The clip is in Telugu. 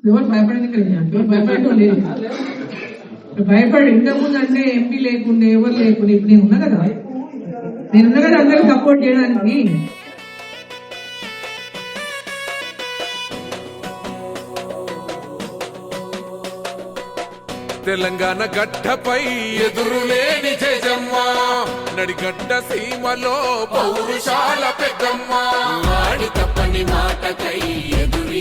ఎవరు భయపడడానికి ఎవరు భయపడలేదు. భయపడి ఇంతకుముందు అంటే ఎంపీ లేకుండే ఎవరు లేకుండా ఇప్పుడు నేను ఉన్నా కదా, నేనున్నా కదా అందరికి సపోర్ట్ చేయడానికి. తెలంగాణ గడ్డపై ఎదురులేని జయజమ్మ, నడిగడ్డ సీమలో పౌరుషాల పెద్దమ్మ, వాడి తప్పని మాటకై ఎదురు